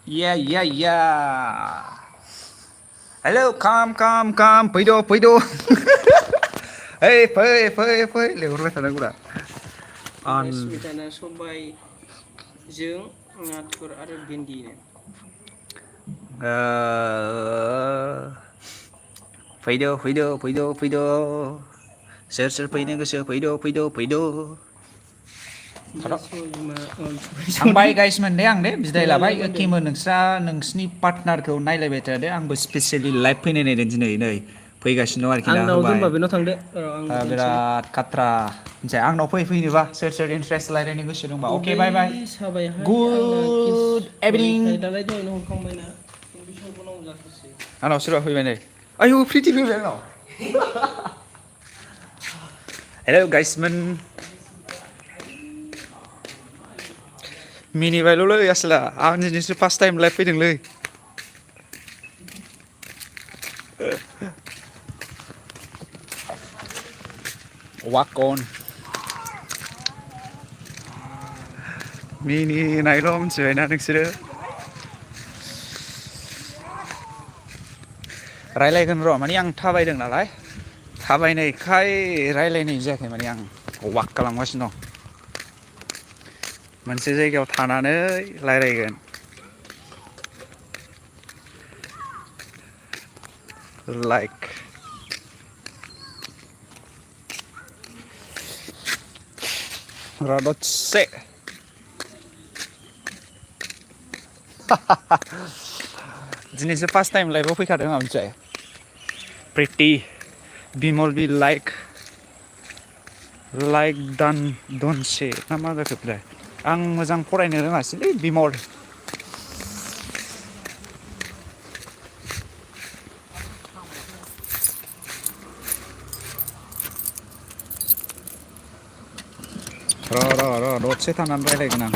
Yeah, yeah, yeah. Hello, come. Fैद'. फै लेंहरबाय थानांगौरा आन ओमफ्राय सुमिताना सबायजों नाथुर आरो भिन्दिनो ओ फैद' सोर फैनो गोसो फैद' ओमफ्राय सबाय बिमा थांबाय गाइसमोन दे आं दे बिदाय लाबाय नङालाय मा होनदों एखेमोन नोंसिनि पार्टनारखौ नायलायबाय थादो आंबो स्पेसियेलि लाइभ फैनाय नायदों दिनै नै फैगासिनो दं आरोखि ना आंनाव होबाय दोनबा बेनाव थांदो र' आं दोनसै बिराद खाथ्रा मिथिबाय आंनाव फैनोबा सोर इन्टारेस्ट रायलायनो गोसो दंबा अके दै बाय बाय साबायहाय आंना केस गुड इभिनिं हरैखाय दालाय दहायनो हरखांबायना बेसेबां गोबाव जाखोसै आंनाव सोरबा फैबाय नै आयौ प्रिथि फैबाय आंनाव हेलौ गाइसमोन मिनिबायल'लै आसोला आं दिनैसो फार्स्ट टाइम लाइभ फैदोंलै वाक अन मिनिनायल' मिथिबायना नोंसोरो रायलायगोन र' माने आं थाबायदों नालाय थाबायनायखाय रायलायनाय जायाखै माने आं वाक खालामगासिनो दं मोनसे जायगायाव थानानै रायलायगोन लाइक र' दसे दिनैसो फार्स्ट टाइम लाइभआव फैखादों आं मिथिबाय प्रिटि बिमल बि लाइक दनसे ना मा जाखोथाय आं मोजां फरायनो रोङासैलै बिमल र' दसे थानानै रायलायगोन आं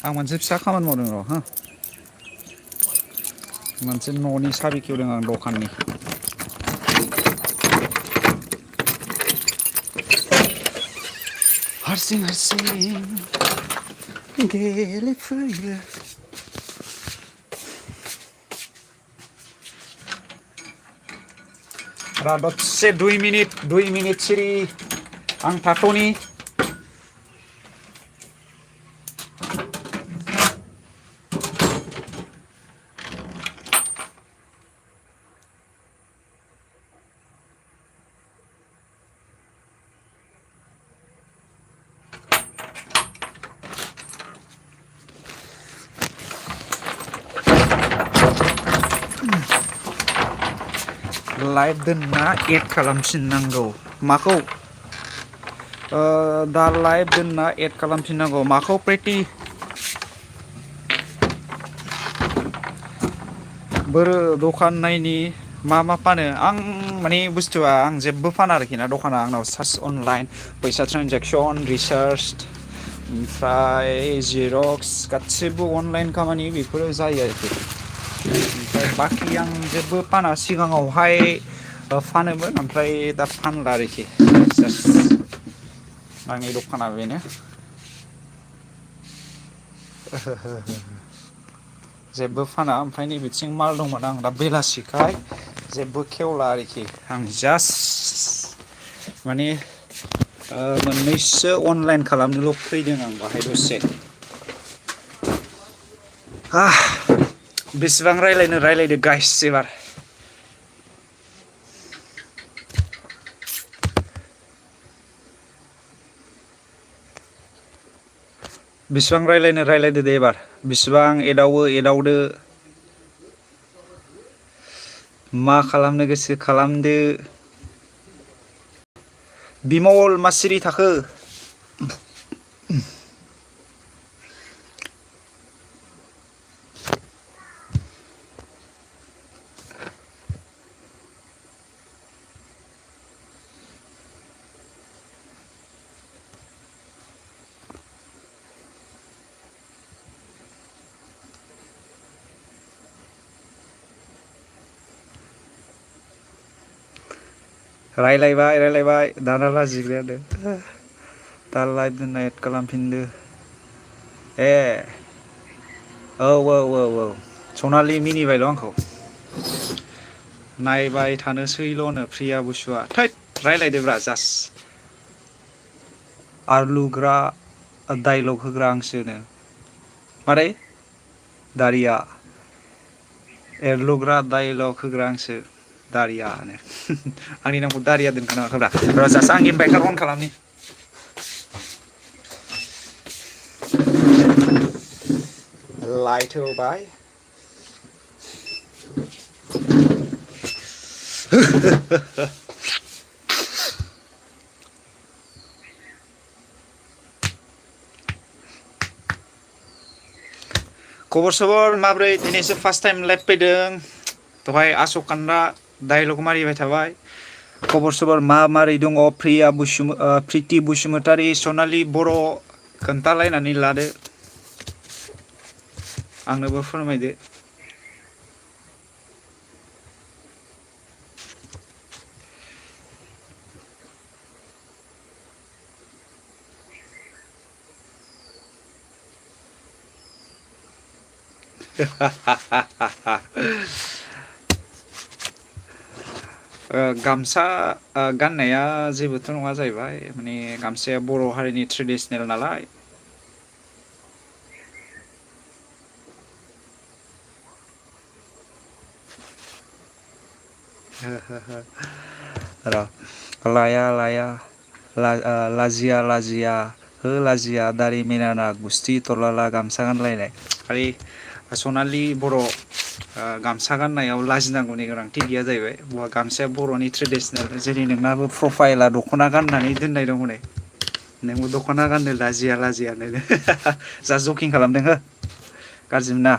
आं मोनसे फिसा खामानि मावदों र' हो मोनसे न'नि साबि खेवदों आं दखाननि हारसिं गेलेफैयो र' दसे 2 मिनिट सिरि आं थाथ'नि लाइभ दोनना एड खालामफिननांगौ माखौ दा लाइभ दोनना एड खालामफिननांगौ माखौ प्रिटि बोरो दखान नायनि मा फानो आं माने बुस्थुआ आं जेबो फाना आरोखि ना दखाना आंनाव सार्च अनलाइन फैसा ट्रेनजेक्सन रिसार्ज ओमफ्राय जिरक्स गासिबो अनलाइन खामानि बेफोरो जायो आरोखि ओमफ्राय बाखि आं जेबो फाना सिगाङावहाय फानोमोन ओमफ्राय दा फानला आरोखि आंनि दखाना बेनो जेबो फाना ओमफ्राय नैबेथिं माल दंमोन आं दा बेलासिखाय जेबो खेवला आरोखि आं जास्ट माने मोननैसो अनलाइन खालामनोल' फैदों आं बाहाय दसे बेसेबां रायलायदो गाइस एबार बेसिबां रायलायदो दे एबार बिसिबां एदावदो मा खालामनो गोसो खालामदो बिमल मा सिरि थाखो रायलायबाय दाना लाजिग्रायानो दा लाइभ दोनना एड खालामफिनदो औ सनालि मिनिबायल' आंखौ नायबाय थानोसैल'नो प्रिया बुसुआ थैद रायलायदोब्रा जास्ट आरलुग्रा डाइलग होग्रा आंसोनो मारै दारिया एरलुग्रा डाइलग होग्रा आंसो दारियानो आंनि नामखौ दारिया दोनखोनाङाखैब्रा र' जास्ट आं इनभाइटार अन खालामनि लाइट होबाय खबर सबर माब्रै दिनैसो फार्स्ट टाइम लाइभ फैदों दहाय आस'खान्दा डाइलग मारिबाय थाबाय खबर सबर मारै दङ प्रिति बसुमतारी सनालि बर' खोन्थालायनानै लादो आंनोबो फोरमायदो गामसा गाननाया जेबोथ' नङा जाहैबाय माने गामसाया बर' हारिनि ट्रेडिसनेल नालाय र' लाया लाजिया हो लाजिया दारि मिनाना गुस्थि थरलाला गामसा गानलायनाय आरे सनालि बर' गामसा गाननायाव लाजिनांगौनि गोनांथि गैया जाहैबाय गामसाया बर'नि ट्रेडिसनेल जेरै नोंनाबो प्रफाइला दख'ना गाननानै दोननाय दं हनै नोंबो दख'ना गाननो लाजियानो जा जकिं खालामदों हो गाज्रि मोना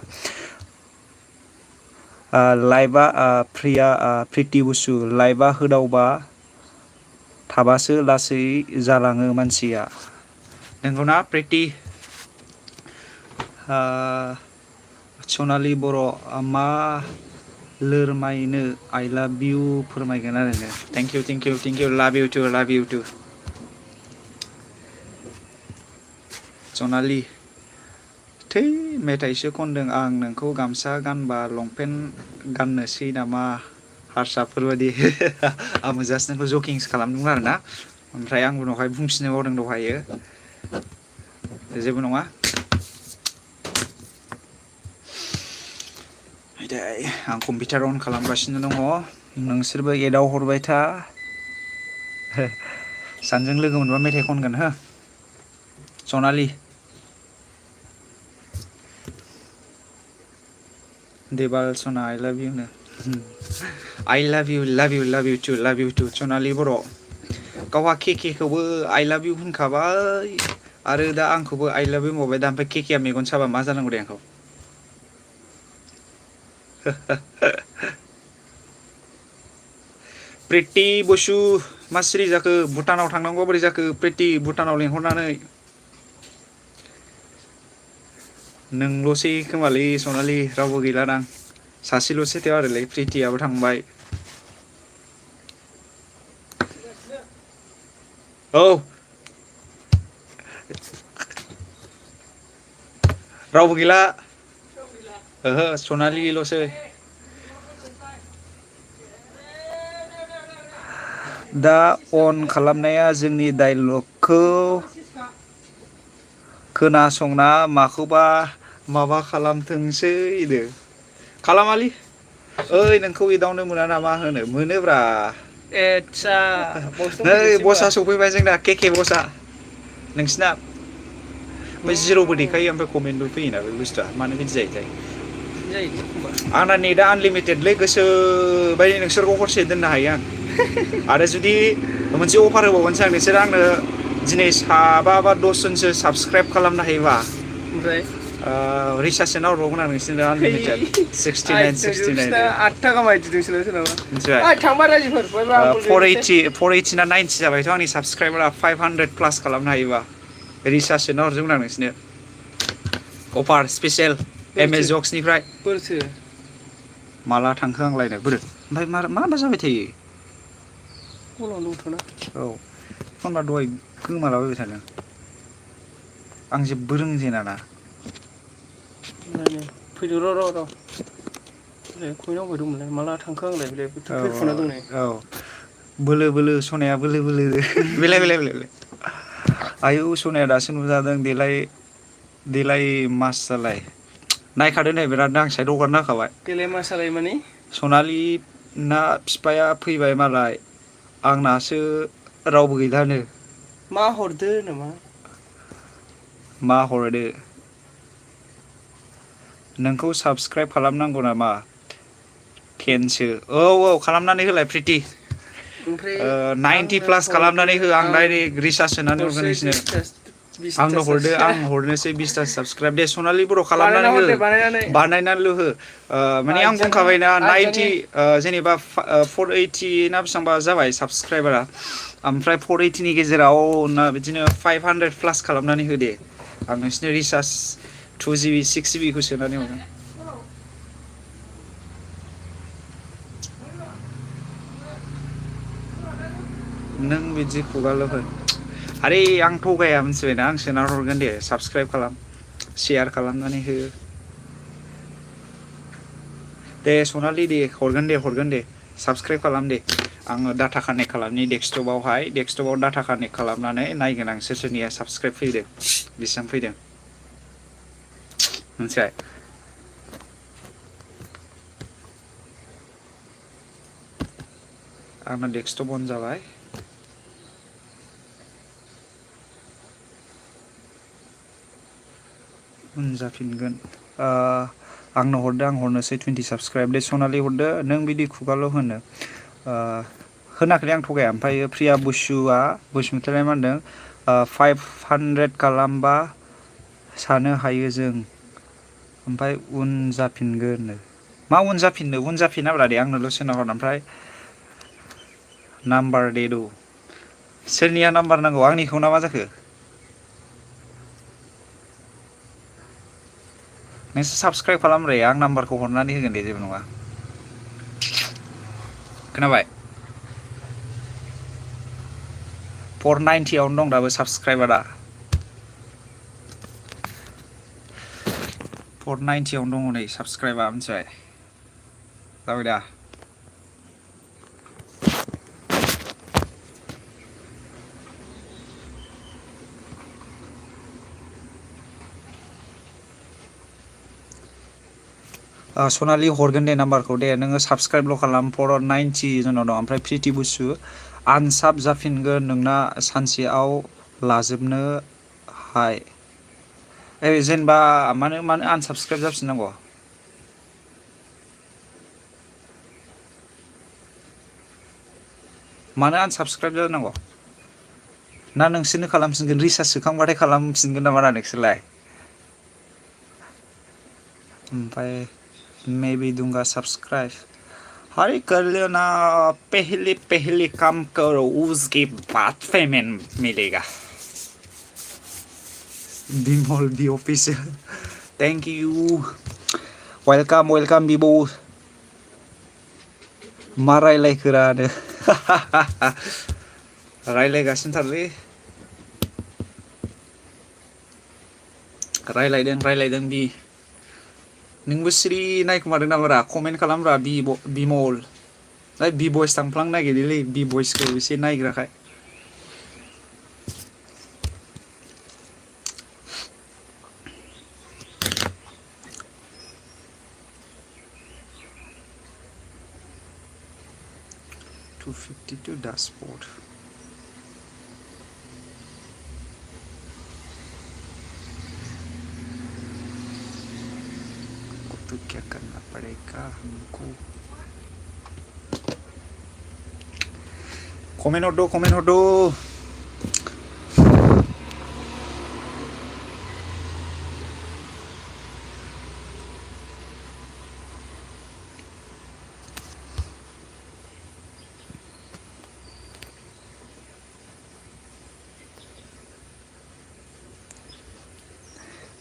लाइभआ प्रिति बसु लाइभआ होदावबा थाबासो लासै जालाङो मानसिया नंगौना प्रिति सनालि बर' मा लोरमायनो आइ लाभ इउ फोरमायगोन आरो थेंक इउ लाभ इउ टु सनालि थै मेथाइसो खनदों आं नोंखौ गामसा गानबा लंपेन्ट गाननोसै नामा हारसाफोरबायदि आंबो जास्ट नोंखौ जकिंसो खालामदोंमोन आरो ना ओमफ्राय आंबो उनावहाय बुंफिननो बावदों दहायो जेबो नङा आं कम्पिउटार अन खालामगासिनो दङ नोंसोरबो एदाव हरबाय था सानैजों लोगो मोनबा मेथाइ खनगोन हो सनालि देबाल सना आइ लाभ इउ नो आइ लाभ इउ टु सनालि बर' गावहा केकेखौबो आइ लाभ इउ होनखाबाय आरो दा आंखौबो आइ लाभ इउ होनबावबाय दा ओमफ्राय केकेआ मेगन साबा मा जानांगौ दे आंखौ प्रिति बसु मा सिरि जाखो भुटानाव थांनांगौ बोरै जाखो प्रिति भुटानाव लिंहरनानै नोंल'सै खोमालै सनालि रावबो गैलादां सासेल'सै आरोलै प्रितियाबो थांबाय औ रावबो गैला ओहो सनालिल'सै दा अन खालामनाया जोंनि डाइलगखौ खोनासंना माखौबा माबा खालामथोंसै खालामालै ओइ नोंखौ एदावनो मोना नामा होनो मोनोब्रा आदसा नै बसा सफैबाय जोंना केके बसा नोंसिना ओमफ्राय जिर'बो देखायो ओमफ्राय कमेन्टबो फैयोना बे बुस्थुआ मानो बिदि जायोथाय आंना नेटआ आनलिमिटेडलै गोसो बायदि नोंसोरखौ हरसे दोननो हायो आं आरो जुदि मोनसे अफार होबावगोनसो आं नोंसोर आंनो दिनै 7 बा 10 जनसो साबसक्राइब खालामनो हायोबा ओमफ्राय रिसार्ज सोना हरबावगोन आं नोंसोरनो आनलिमिटेड 69 8 थाखा मायदि दोंसोना सोरनाबा थांबा राजिफोर 480 ना 90 जाबायथ' आंनि साबसक्राइबारा 500 प्लास खालामनो हायोबा रिसार्ज सोना हरजोबगोन आं नोंसोरनो अफार स्पेसियेल एमएस जक्सनिफ्राय बोरसो माला थांखो आंलायनो बोरो ओमफ्राय मा जाबाय थायो कलावनो दंथ'ना औ फनबा दहाय गोमालाबायबाय थादों आं जेबो रोंजेना ना नायनो फैद' र' खयनाव फैदोंमोनलाय माला थांखो आंलाय बेलाय फैफुना दं नै औ बोलो बोलो सनाया बोलो बोलो बेलाय आयौ सनाया दासो नुजादों देलाय मास जालाय नायखादो नै बिराद आं साइड हगारना होखाबाय देलाय मा सालाय माने सनालि ना बिफाया फैबाय मालाय आंनासो रावबो गैलानो मा हरदो नामा मा हरदो नोंखौ साबसक्राइब खालामनांगौ नामा टेनसो औ खालामनानै होलाय प्रिति ओमफ्राय 90 आंनो प्लास हरदो खालामनानै हो आं डाइरेक्ट रिसार्ज सोनानै हरगोन हरसै नोंसिनो आंनो हरदो बिसथासो आं हरनोसै 20 साबसक्राइब दे सनालि बर' बानायना खालामनानै हो हरदे बानायनानै बानायनानैल' हो माने आं आइजानि बुंखाबायना आइजानि 90 जेनेबा 480 ना बेसेबांबा जाबाय साबसक्राइबारा ओमफ्राय 480नि गेजेराव बिदिनो 500 प्लास खालामनानै हो दे आं नोंसिनो रिसार्ज 2GB 6GB खौ सोनानै हरगोन नों बिदि खुगाल' होन आरे आं थगाया मिथिबायना आं सोना हरगोन दे साबसक्राइब खालाम शेयार खालामनानै हो दे सनालि दे हरगोन दे साबसक्राइब खालाम दे आङो डाटा कानेक्ट खालामनि डेक्सटपाव डाटा कानेक्ट खालामनानै नायगोन आं सोर सोरनिया साबसक्राइब फैदों बेसेबां फैदों मिथिबाय आंना डेस्कटप अन जाबाय जाफिनगोन आंनो हरदो आं हरनोसै 20 साबसक्राइब दे सनालि हरदो नों बिदि खुगाल' होनो होनाखै आं थगाया ओमफ्राय प्रिया बसुमतारिया मा होनदों 500 खालामबा सानो हायो जों ओमफ्राय उन जाफिनगोन मा उन जाफिनाब्रा दे आंनोल' सोना हर ओमफ्राय नाम्बार दे दु सोरनिया नाम्बार नांगौ आंनिखौ ना मा जाखो नोंसोर साबसक्राइब खालामब्रा आं नाम्बारखौ हरनानै होगोन दे जेबो नङा खोनाबाय 490 आवनो दं दाबो साबसक्राइबारा 490 आवनो दङ नै साबसक्राइबा मिथिबाय जाबाय दा सनालि हरगोन दे नाम्बारखौ दे नोङो साबसक्राइबल' खालाम 490 जोंनाव दं ओमफ्राय प्रिति बसु आनसाब जाफिनगोन नोंना सानसेयाव लाजोबनो हाय जेनेबा मानो आनसाबसक्राइब जाफिननांगौ मानो आनसाबसक्राइब जानांगौ ना नोंसोरनो खालामफिनगोन रिसार्ज सोखांबाथाय खालामफिनगोन नामा ना नोंसोरलाय ओमफ्राय मैं भी दूंगा सब्सक्राइब हर कर लेना पहले काम करो उसके बाद पेमेंट मिलेगा बिमल बी ऑफिशियल थैंक यू वेलकाम बिबो मा रायलायखोरानो रायलायगासिनो थारलै रायलायदों बि नोंबो सिरि नायखोमादों नामारा कमेन्ट खालामब्रा बिमल बि बयस थांफ्लांनो नागिरोलै बि बयसखौ एसे नायग्राखाय $252 dashboard तो क्या करना पड़ेगा हमको कमेन्ट हरदो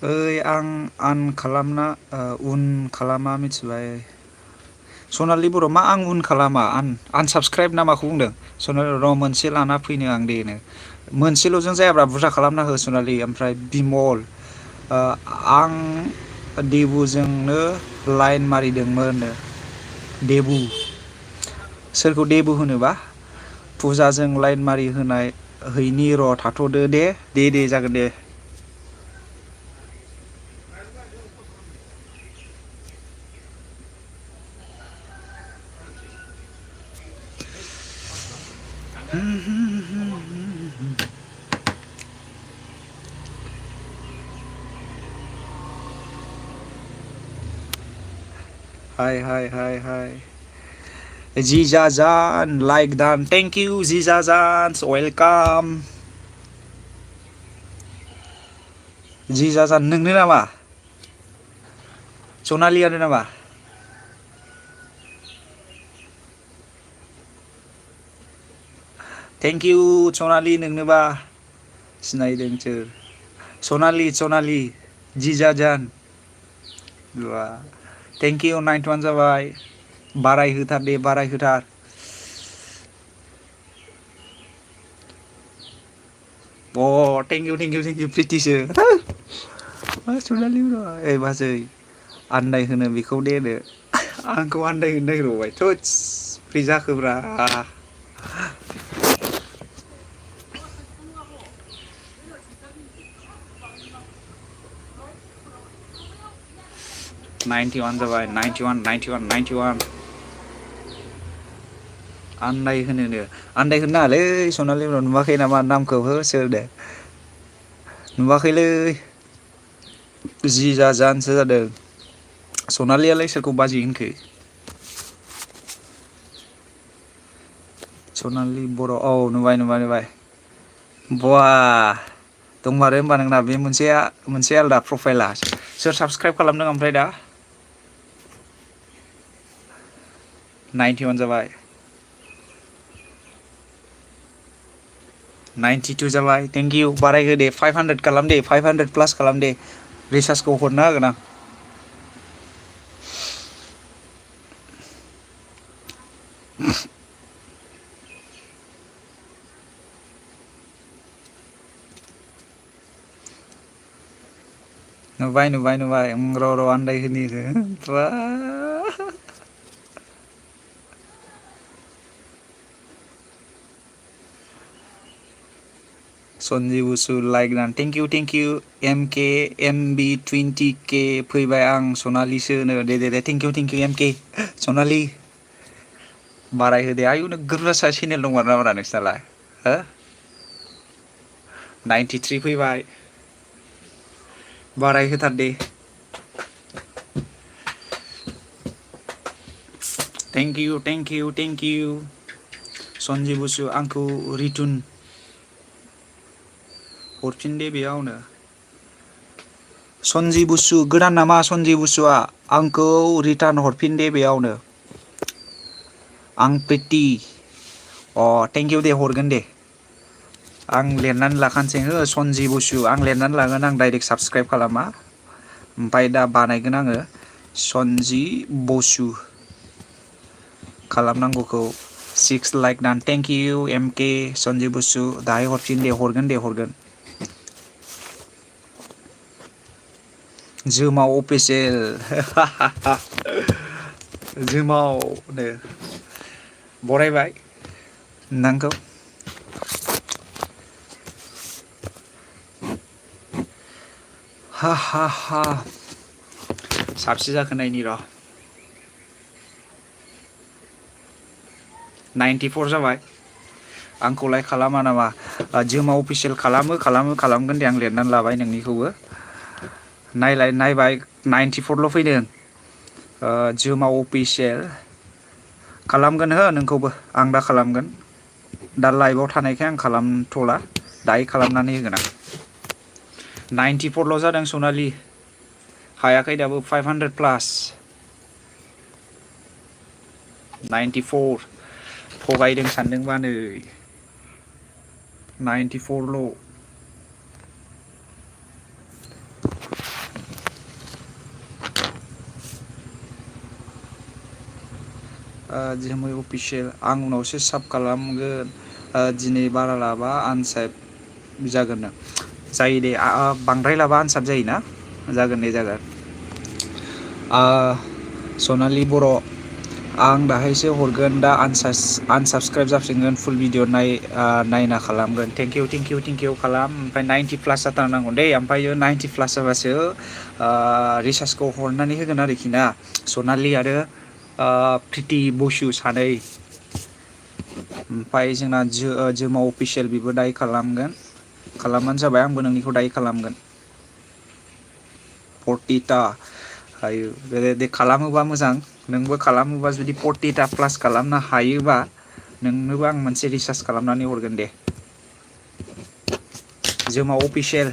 ओइ आं उन खालामा मिथिबाय सनालि बर' मा आं उन खालामा आनसाबस्क्राइब ना माखौ बुंदों सनालि र' मोनसे लाना फैनो आं देनो मोनसेल'जों जायाब्रा बुरजा खालामना हो सनालि ओमफ्राय बिमल आं देबुजोंनो लाइन मारिदोंमोन देबु सोरखौ देबु होनोबा फुजाजों लाइन मारि होनाय हैनि र' थाथ'दो दे जागोन दे हाय जिजाजान लाइक दान थेंक इउ जिजाजान वेलकाम जिजाजान नोंनो नामा सनालियानो नामा थेंक इउ सनालि नोंनोबा सिनायदों सोर सनालि जिजाजान थेंक इउ 91 जाबाय बारायहोथार दे बारायहोथार थेंक इउ प्रिटिसो सनालि ओइ बाजै आन्दाय होनो बेखौ देनो आंखौ आन्दाय होनो नागिरबाय थोस फ्रि जाखोब्रा नाइनटि जाबाय 91 आन्दाय होनो नाङालै सनालि नुवाखै नामा नामखौ हो सोर दे नुवाखैलै जिजाजानसो जादों सनालियालाय सोरखौ बाजै होनखो सनालि बर' औ नुबाय बवा दंमारो होमबा नोंना बे मोनसे आलदा प्रफाइला सोर साबसक्राइब खालामदों ओमफ्राय दा 91 जाबाय 92 जाबाय थेंक इउ बारायहो दे 500 खालाम दे 500 प्लास खालाम दे रिसार्जखौ हरना होगोन आं नुबाय र' आन्दाय होनि बा सन्जीब बसु लाइक दान thank you MK MB 20K फैबाय आं सनालिसो दे थेंक इउ MK सनालि बारायहोदे आयु नोगोर बुरजा चेनेल दं नामा नोंसिनालाय हो 93 फैबाय बारायहोथार दे थेंक इउ सन्जीब बसु आंखौ रिटुन हरफिन दे बेयावनो सन्जीब बसु गोदान नामा सन्जीब बसुआ आंखौ रिटार्न हरफिन दे बेयावनो आं प्रिति थेंक इउ दे हरगोन दे आं लिरनानै लाखानोसै हो सन्जीब बसु आं लिरनानै लागोन आं डाइरेक्ट साबसक्राइब खालामा ओमफ्राय दा बानायगोन आङो सन्जीब बसु खालामनांगौखौ 6 लाइक दान thank you MK Sanjib Basu दाहाय हरफिन दे हरगोन जोमाव अफिसियेल जोमावनो बरायबाय नोंखौ हा साबसे जाखो नायनि र' 94 जाबाय आंखौलाय खालामा नामा जोमा अफिसियेल खालामगोन दे आं लिरनानै लाबाय नोंनिखौबो नायबाय 94ल' फैदों जोमा अफिसियेल खालामगोन हो नोंखौबो आं दा खालामगोन दा लाइभआव थानायखाय आं खालामथ'ला दायो खालामनानै होगोन आं 94ल' जादों सनालि हायाखै दाबो 500 प्लास 94 थगायदों सानदोंबा नै 94ल' जोमै अफिसियेल आं उनावसो साब खालामगोन दिनै बारा लाबा आनसाब जागोन नो जायो दे बांद्राय लाबा आनसाब जायोना जागोन दे जागोन सनालि बर' आं दाहायसो हरगोन दा आनसाबसक्राइब जाफिनगोन फुल भिडिअ नायना खालामगोन थेंकिउ खालाम ओमफ्राय 90 प्लास जाथारनांगौ दे ओमफ्राय 90 प्लास जाबासो रिसार्जखौ हरनानै होगोन आरोखि ना सनालि आरो प्रिति बसु सानै ओमफ्राय जोंना जोमा अफिसियेल बेबो दायो खालामबानो जाबाय आंबो नोंनिखौ दायो खालामगोन 40टा हायो दे खालामोबा मोजां नोंबो खालामोबा जुदि 40टा प्लास खालामनो हायोबा नोंनोबो आं मोनसे रिसार्ज खालामनानै हरगोन दे जोमा अफिसियेल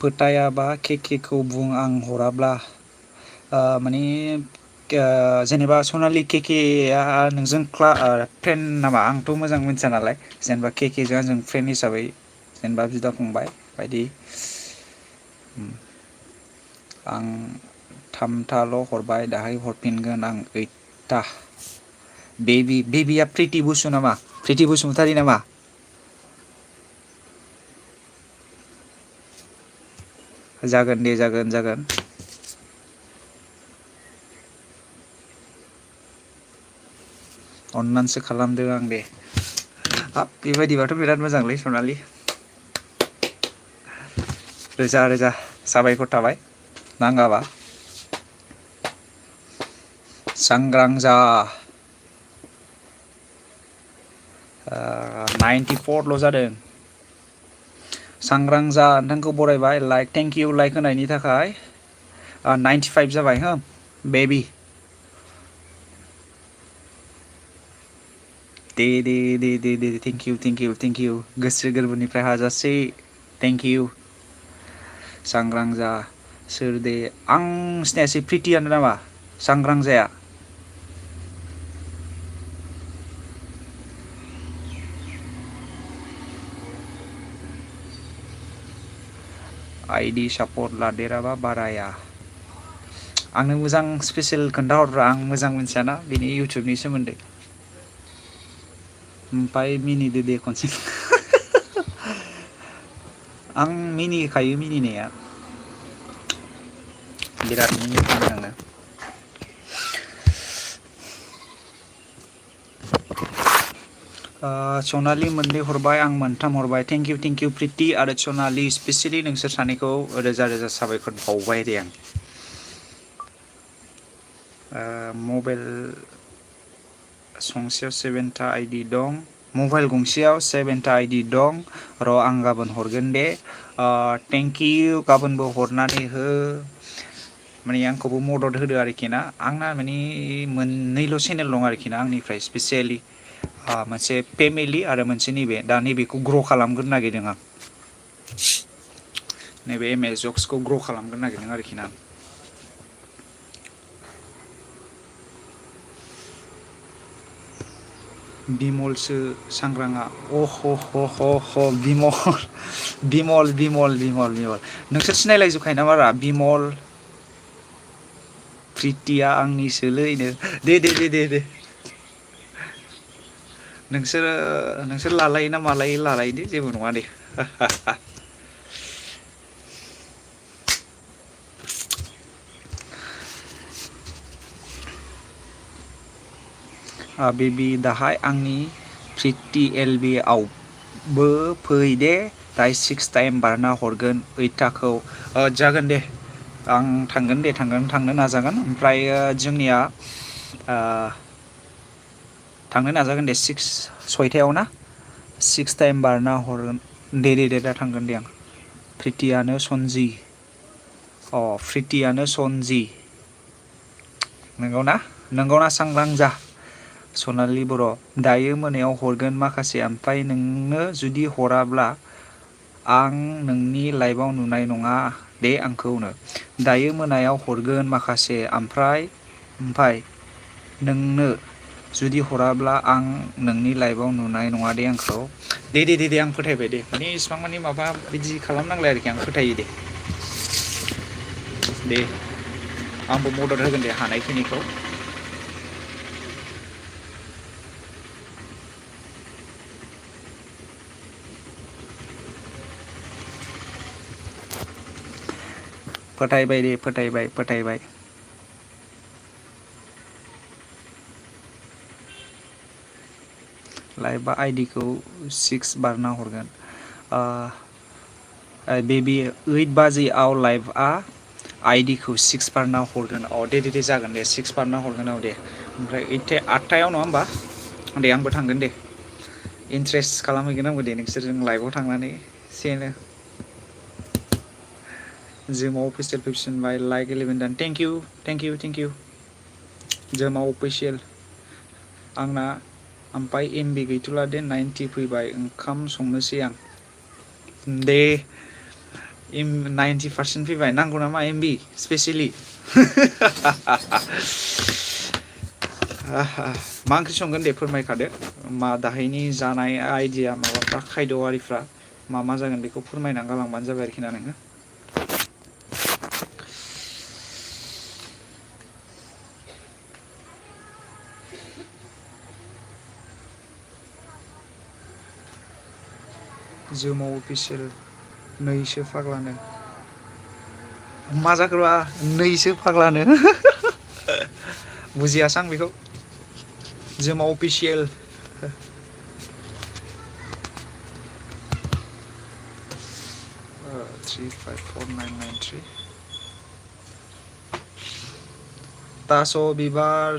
फोथायाबा केकेखौ बुं आं हराब्ला माने जेनेबा सनालि केकेआ नोंजों फ्रेन्ड नामा आंथ' मोजां मिथिया नालाय जेनेबा केकेजों आंजों फ्रेन्ड हिसाबै जेनेबा बिदा फंबाय बायदि आं 3थाल' हरबाय दाहाय हरफिनगोन आं 8टा बेबिया प्रिति बसुमतारी नामा जागोन दे जागोन अननानैसो खालामदों आं दे बेबायदिबाथ' बिराद मोजांलै सनालि रोजा साबायखर थाबाय नांगाबा सांग्रां जा 94ल' जादों सांग्रां जा नोंथांखौ बरायबाय थेंकिउ लाइक होनायनि थाखाय 95 जाबाय हो बेबि दे थेंकिउ गोसो गोरबोनिफ्राय हाजासे थेंकिउ सांग्रां जा सोर दे आं सिनायासै प्रितियानो नामा सांग्रां जाया आइडि सापर्ट लादेराबा बाराया आंनो मोजां स्पेसियेल खोन्थाहरब्रा आं मोजां मिथियाना बेनि इउटुबनि सोमोन्दै ओमफ्राय मिनिदो दे खनसे आं मिनिखायो मिनिनाया बिराद मिनिखायो आङो सनालि मोननै हरबाय आं मोनथाम हरबाय थेंकिउ प्रिति आरो सनालि स्पेसियेलि नोंसोर सानैखौ रोजा साबायखर बावबाय दे आं मबाइल गंसेयाव 7टा आइडि दं मबाइल गंसेयाव 7टा आइडि दं र' आं गाबोन हरगोन दे थेंकिउ गाबोनबो हरनानै हो माने आंखौबो मदद होदो आरोखि ना आंना माने मोननैल' चेनेल दं आरोखि ना आंनिफ्राय स्पेसियेलि मोनसे फेमिलि आरो मोनसे नैबे दा नैबेखौ ग्र' खालामग्रोनो नागिरदों आं नैबे एमएस जक्सखौ ग्र' खालामग्रोनो नागिरदों आरोखि ना बिमलसो सांग्राङा बिमल नोंसोर सिनायलायजोबखायो नामारा बिमल प्रितिया आंनिसोलैनो दे नोंसोर लालायो ना मालायो लालायो दे जेबो नङा दे बेबि दाहाय आंनि प्रिति एलबि आवबो फै दे दाय 6 टाइम बारना हरगोन 8टाखौ जागोन दे आं थांनो नाजागोन ओमफ्राय जोंनिया थांनो नाजागोन दे 6टायाव ना 6 टाइम बारना हरगोन दे दा थांगोन दे आं प्रितियानो सनजि नंगौना सांग्रां जा सनालि बर' दायो मोनायाव हरगोन माखासे ओमफ्राय नोंनो जुदि हराब्ला आं नोंनि लाइभआव नुनाय नङा दे आंखौनो दायो मोनायाव हरगोन माखासे ओमफ्राय नोंनो जुदि हराब्ला आं नोंनि लाइभआव नुनाय नङा दे आंखौ दे आं फोथायबाय दे माने इसिबां माने माबा बिदि खालामनांलाय आरोखि आं फोथायो दे दे आंबो मदद होगोन दे हानायखिनिखौ फोथायबाय दे फोथायबाय लाइभआ आइडिखौ 6 बारना हरगोन बेबि 8 बाजियाव लाइभआ आइडिखौ 6 बारना हरगोन दे जागोन दे 6 बारना हरगोन दे ओमफ्राय 8थायाव नङा होमबा दे आंबो थांगोन दे इन्ट्रेस्ट खालामहैगोन आंबो दे नोंसोरजों लाइभआव थांनानै एसेनो जोमा अफिसियेल फैफिनबाय लाइक 11 दान थेंक इउ जोमा अफिसियेल आंना ओमफ्राय एमबि गैथ'ला दे 90 फैबाय ओंखाम संनोसै आं दे 90% फैबाय नांगौ नामा एमबि स्पेसियेलि मा ओंख्रि संगोन दे फोरमायखादो मा दाहायनि जानाय आइडिया माबाफ्रा खायद'आरिफ्रा मा जागोन बेखौ फोरमायना गालांबानो जाबाय आरोखि ना नोङो जोमा अफिसियेल नैसो फाग्लानो मा जाखोबा नैसो फाग्लानो बुजियासै आं बेखौ जोमा अफिसियेल 354993 थास' बिबार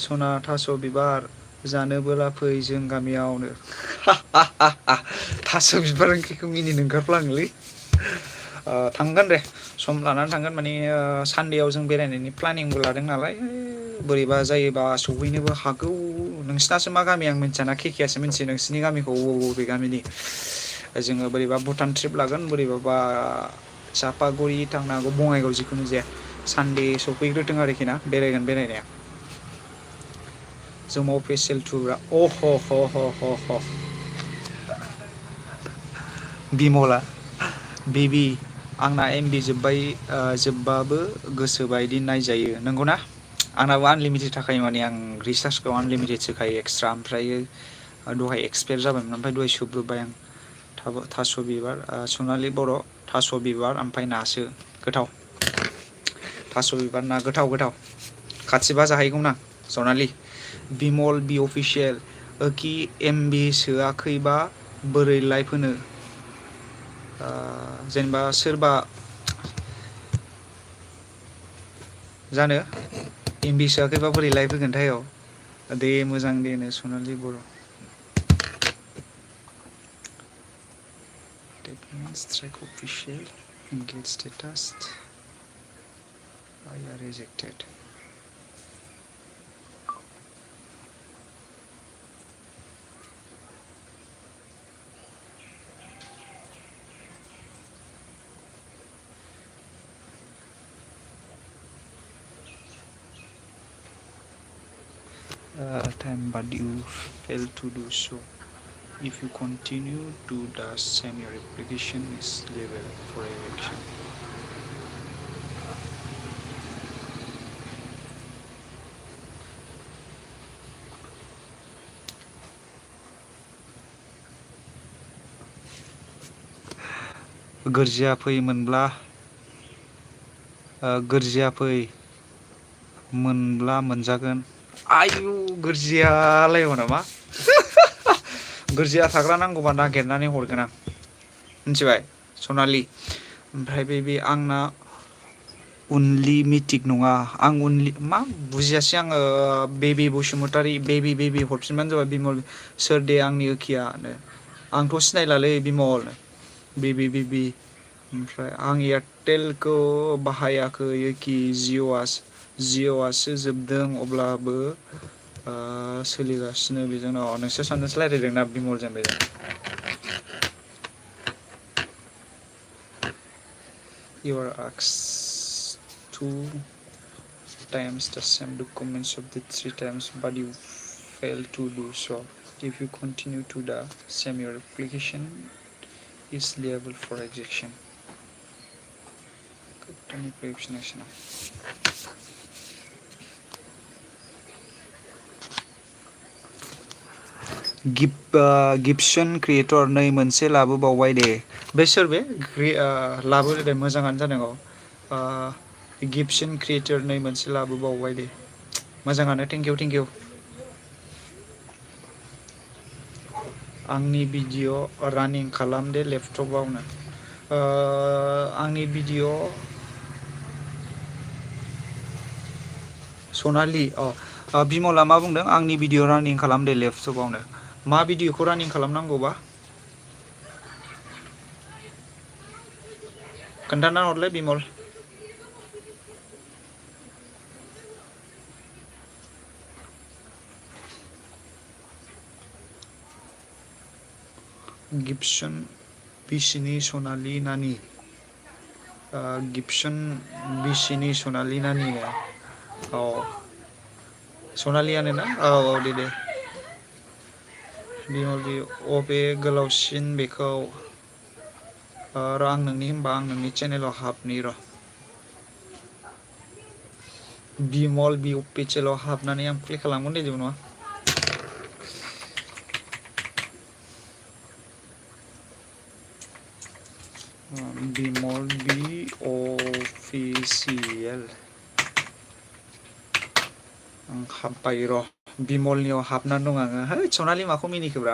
सना थास' बिबार जानोबोला फै जों गामियावनो थास' बिबार ओंख्रिखौ मिनिनो ओंखारफ्लाङोलै थांगोन दे सम लानानै थांगोन माने सानदेआव जों बेरायनायनि प्लानिंबो लादों नालाय बोरैबा जायोबा सहैनोबो हागौ नोंसिनासो मा गामि आं मिन्थियाना केकेआसो मिन्थियो नोंसिनि गामिखौ बबे गामिनि जोङो बोरैबा भुटान ट्रिप लागोन बोरैबाबा चापागुरि थांनो हागौ बङाइगाव जिखुनु जाया सानदे सफैग्रोथों आरोखि ना बेरायनाया जोमा अफिसियेल टुरा ह बिमला बेबि आंना एमबि जोबबाबो गोसोबायदि नायजायो नंगौना आंनाबो आनलिमिटेड थाखायो माने आं रिसार्जखौ आनलिमिटेड सोखायो एक्सट्रा ओमफ्रायो दहाय एक्सपायार जाबायमोन ओमफ्राय दहाय सोब्रबबाय आं थास' बिबार सनालि बर' थास' बिबार ओमफ्राय नासो गोथाव थास' बिबार ना गोथाव खाथिबा जाहैगौ ना सनालि बिमल बि अफिसियेल कि एमबि सोआखैबा बोरै लाइफ होनो जेनेबा सोरबा जानो एमबि सोआखैबा बोरै लाइफ होगोनथाय दे मोजां they know Sanali Bodo' Strike official engage status I are rejected time but you fail to do so if you continue to the same your application is liable for eviction गोरजिया फैमोनब्ला गोरजिया फै मोनब्ला मोनजागोन आयु गोरजियालाय नामा गोरजिया थाग्रा नांगौबा नागिरनानै हरगोन आं मिथिबाय सनालि ओमफ्राय बे आंना उनलिमिटेड नङा आं मा बुजियासै आङो बेबि बसुमतारी बेबि हरफिनबानो जाबाय बिमल सोर दे आंनि ओखियानो आंथ' सिनायलालै बिमल बेबि ओमफ्राय आं एयारटेलखौ बाहायाखै कि जिअ'आसो जोबदों अब्लाबो सोलिगासिनो बेजोंनो नोंसोर सानैसो रायज्लायदोंना बिमलजों बेजों You are asked 2 times the same documents of the 3 times but you fail to do so. If you continue to the same your application is liable for rejection. Technical explanation. Gibson creator नै मोनसे लाबोबावबाय दे बे सोर बे लाबोदो दे मोजाङानो जानांगौ Gibson creator नै मोनसे लाबोबावबाय दे मोजाङानो थेंक इउ आंनि भिडिअ रानिं खालामदे लेपटपावनो आंनि भिडिअ सनालि बिमला मा बुंदों आंनि भिडिअ रानिं खालामदे लेपटपावनो मा भिडिअखौ रानिं खालामनांगौबा खोन्थाना हरलाय बिमल गिप्सन बिसिनि सनालि नानि गिप्सन बिसिनि सनालि नानि औ सनालियानो ना औ दे बिमल अबे गोलावसिन बेखौ र' आं नोंनि चेनेलाव हाबनि र' बिमल पिक्चराव हाबनानै आं प्ले खालामगोन दे जेबो नङा बिमल अफिसियेल आं हाबबाय र' बिमलनियाव हाबनानै दं आङो है सनालि माखौ मिनिखोब्रा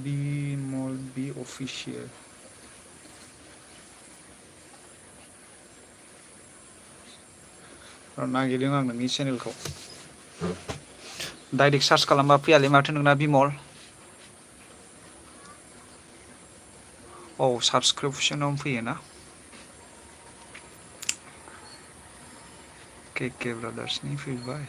बिमल अफिसियेल नागिरदों आं नोंनि चेनेलखौ डाइरेक्ट सार्च खालामबा फैयालै माथो नोंना बिमल औ साबसक्रिपसनाव फैयोना के ब्रादार्सनि फैबाय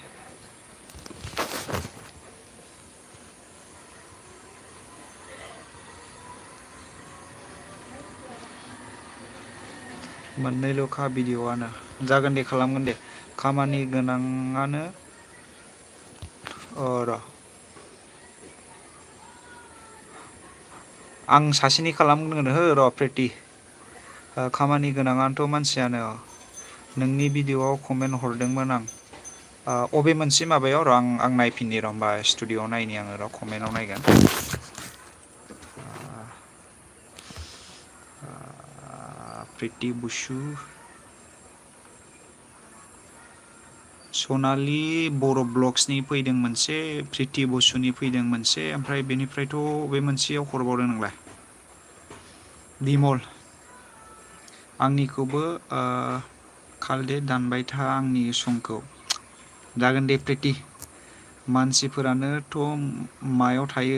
मोननैल'खा भिडिअ'आनो जागोन दे खालामगोन दे खामानि गोनाङानो र' आं सासेनि खालामगोन हो र' प्रिति खामानि गोनाङानोथ' मानसियानो नोंनि भिडिअ'आव कमेन्ट हरदोंमोन आं अबे मोनसे माबायाव र' आं नायफिननि र' होमबा स्टुडिअ'आव नायनि आङो र' कमेन्टआव नायगोन प्रिति बुसु सनालि बर' ब्लग्सनि फैदों मोनसे प्रिति बसुनि फैदों मोनसे ओमफ्राय बेनिफ्रायथ' बे मोनसेयाव हरबावदों नोंलाय बिमल आंनिखौबो खालदे दानबाय था आंनि समखौ जागोन दे प्रिति मानसिफोरानोथ' मायाव थायो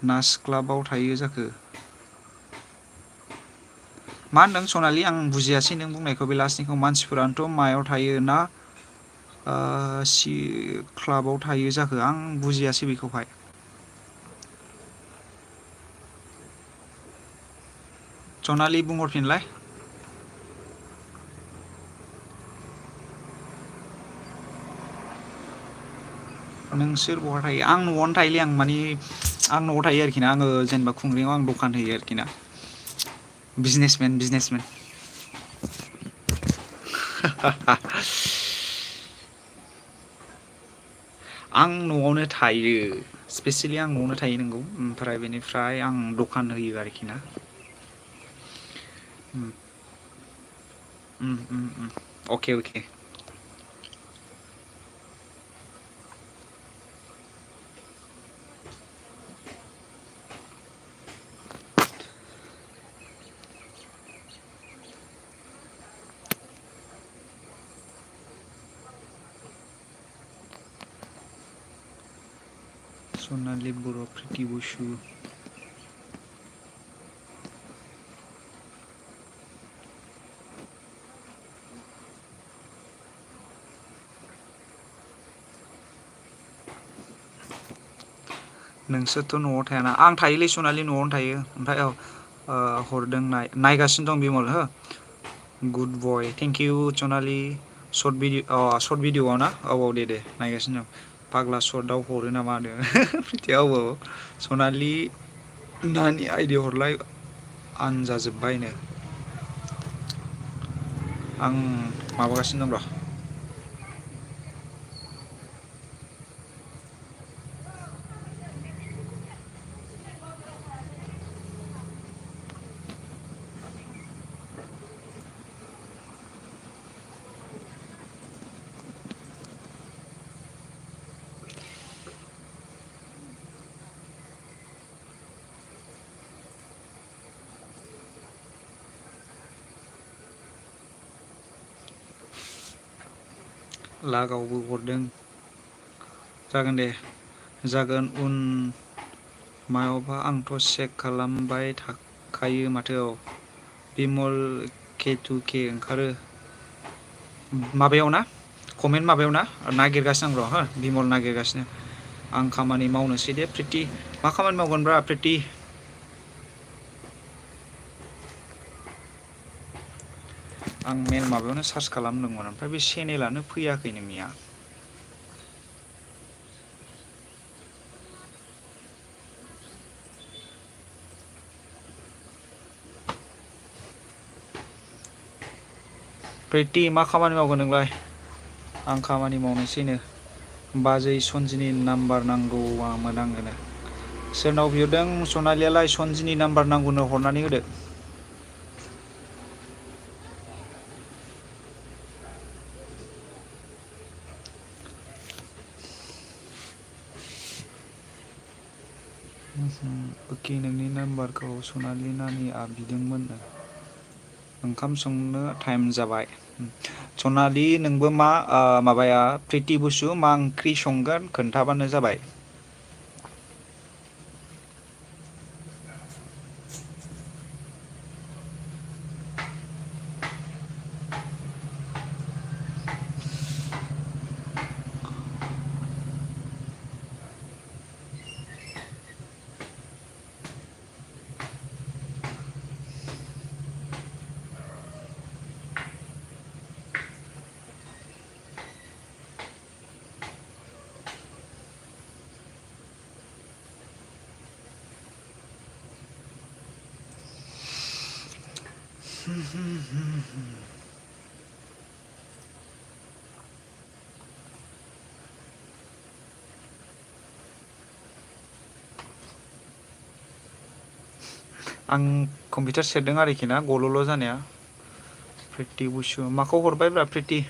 नाच क्लाबाव थायो जाखो मा होनदों सनालि आं बुजियासै नों बुंनायखौ बे लास्टनिखौ मानसिफोरानोथ' मायाव थायो ना क्लाबाव थायो जाखो आं बुजियासै बेखौहाय सनालि बुंहरफिनलाय नोंसोर बहा थायो आं न'आवनो थायोलै आं माने आं न'आव थायो आरोखि ना आङो जेनेबा खुंग्रियाव आं दखान होयो आरोखि ना बिजनेसमेन आं न'आवनो थायो स्पेसियेलि आं न'आवनो थायो नोंगौ ओमफ्राय बेनिफ्राय आं दखान होयो आरोखि ना अके सनालि बर' प्रिति बसु नोंसोरथ' न'आव थायाना आं थायोलै सनालि न'आवनो थायो ओमफ्राय औ हरदों नायगासिनो दं बिमल हो गुड बय थेंक इउ सनालि सर्ट भिडिअ ना औ दे नायगासिनो दं फाग्ला सर्टआव हरो नामा होनो प्रिथिया औ सनालि नानि आइडि हरलाय आनजाजोब्बायनो आं माबागासिनो दं र' लागावबो हरदों जागोन दे जागोन उन मायावबा आंथ' चेक खालामबाय थाखायो माथो औ बिमल K2K ओंखारो माबायाव ना कमेन्ट माबायाव ना नागिरगासिनो आं र' हो बिमल नागिरगासिनो आं खामानि मावनोसै दे प्रिथि मा खामानि मावगोनब्रा प्रिथि आं मेन माबायावनो सार्च खालामदोंमोन ओमफ्राय बे चेनेलानो फैयाखै नोंनिया प्रिथि मा खामानि मावगोन नोंलाय आं खामानि मावनोसैनो बाजै सनजिनि नाम्बार नांगौमोन आंनो सोरनाव बिहरदों सनालियालाय सनजिनि नाम्बार नांगौनो हरनानै होदो अके नोंनि नाम्बारखौ सनालि नानिआ बिदोंमोननो ओंखाम संनो टाइम जाबाय सनालि नोंबो मा माबाया प्रिथि बुसु मा ओंख्रि संगोन खोन्थाबानो जाबाय आं कम्पिउटार सेरदों आरोखि ना गल'ल' जानाया प्रिथि बुसु माखौ हरबायब्रा प्रिथि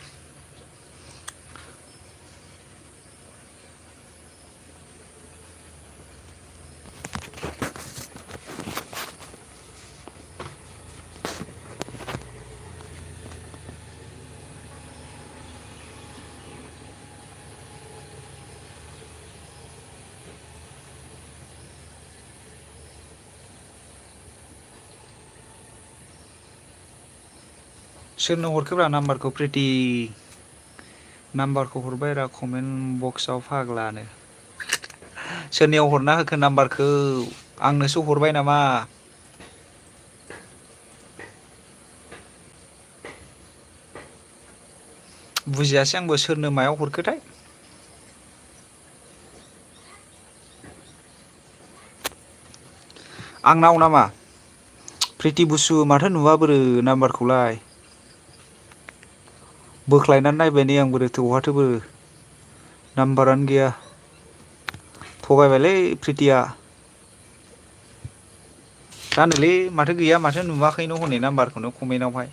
सोरनो हरखोब्रा नाम्बारखौ प्रिथि नाम्बारखौ हरबाय रा कमेन्ट बक्सआव फाग्लानो सोरनियाव हरना होखो नाम्बारखौ आंनोसो हरबाय नामा बुजियासै आंबो सोरनो मायाव हरखोथाय आंनाव नामा प्रिथि बुसु माथो नुवा बोरो नाम्बारखौलाय बोख्लायनानै नायबाय नै आं बोरो थौहाथो बोरो नाम्बारानो गैया थगायबायलै प्रिथिया जानोलै माथो गैया माथो नुवाखैनो हनै नाम्बारखौनो कमेन्टआवहाय